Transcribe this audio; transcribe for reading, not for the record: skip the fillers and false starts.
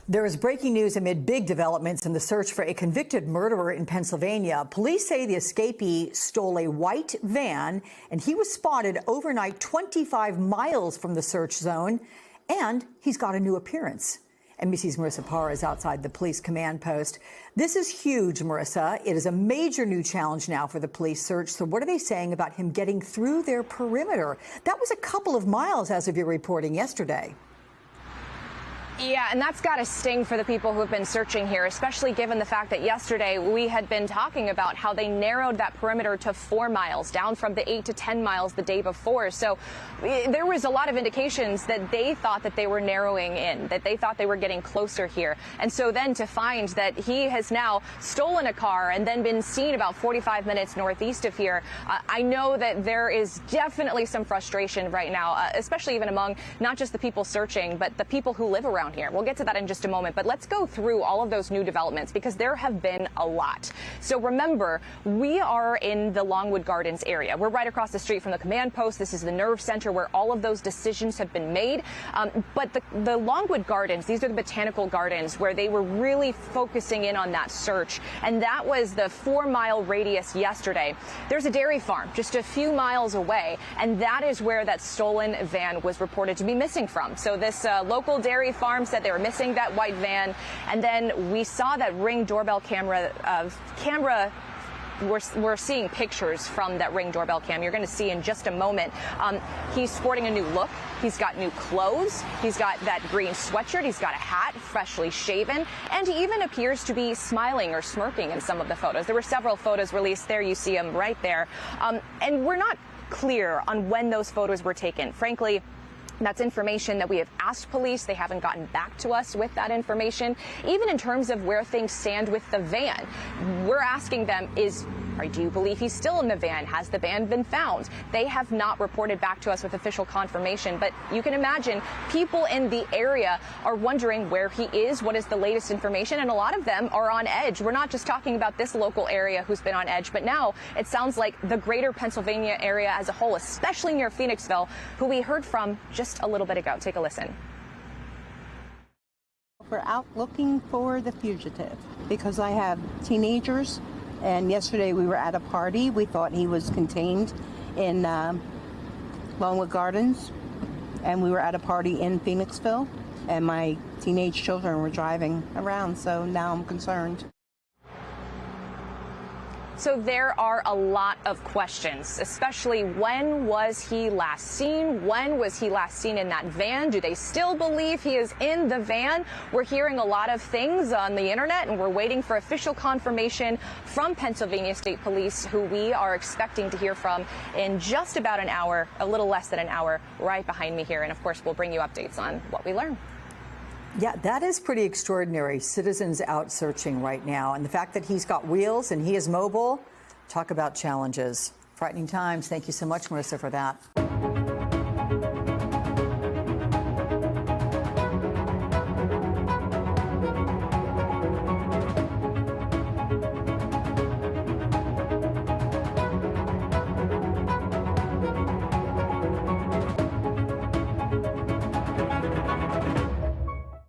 There is breaking news amid big developments in the search for a convicted murderer in Pennsylvania. Police say the escapee stole a white van, and he was spotted overnight 25 miles from the search zone, and he's got a new appearance. NBC's Marissa Parra is outside the police command post. This is huge, Marissa. It is a major new challenge now for the police search. So what are they saying about him getting through their perimeter? That was a couple of miles as of your reporting yesterday. Yeah, and that's got to sting for the people who have been searching here, especially given the fact that yesterday we had been talking about how they narrowed that perimeter to 4 miles, down from the 8 to 10 miles the day before. So there was a lot of indications that they thought that they were narrowing in, that they thought they were getting closer here. And so then to find that he has now stolen a car and then been seen about 45 minutes northeast of here, I know that there is definitely some frustration right now, especially even among not just the people searching, but the people who live around here. We'll get to that in just a moment, but let's go through all of those new developments because there have been a lot. So remember, we are in the Longwood Gardens area. We're right across the street from the command post. This is the nerve center where all of those decisions have been made. But the Longwood Gardens, these are the botanical gardens where they were really focusing in on that search. And that was the 4-mile radius yesterday. There's a dairy farm just a few miles away, and that is where that stolen van was reported to be missing from. So this local dairy farm said they were missing that white van, and then we saw that Ring doorbell camera. We're seeing pictures from that Ring doorbell cam. You're going to see in just a moment. He's sporting a new look. He's got new clothes. He's got that green sweatshirt. He's got a hat, freshly shaven, and he even appears to be smiling or smirking in some of the photos. There were several photos released there. You see him right there. And we're not clear on when those photos were taken. Frankly, that's information that we have asked police. They haven't gotten back to us with that information. Even in terms of where things stand with the van, we're asking them, do you believe he's still in the van? Has the van been found? They have not reported back to us with official confirmation, but you can imagine people in the area are wondering where he is, what is the latest information, and a lot of them are on edge. We're not just talking about this local area who's been on edge, but now it sounds like the greater Pennsylvania area as a whole, especially near Phoenixville, who we heard from just a little bit ago. Take a listen. We're out looking for the fugitive because I have teenagers. And yesterday we were at a party. We thought he was contained in Longwood Gardens. And we were at a party in Phoenixville. And my teenage children were driving around. So now I'm concerned. So there are a lot of questions, especially when was he last seen? When was he last seen in that van? Do they still believe he is in the van? We're hearing a lot of things on the internet, and we're waiting for official confirmation from Pennsylvania State Police, who we are expecting to hear from in just about an hour, a little less than an hour, right behind me here. And of course, we'll bring you updates on what we learn. Yeah, that is pretty extraordinary. Citizens out searching right now. And the fact that he's got wheels and he is mobile, talk about challenges. Frightening times. Thank you so much, Marissa, for that.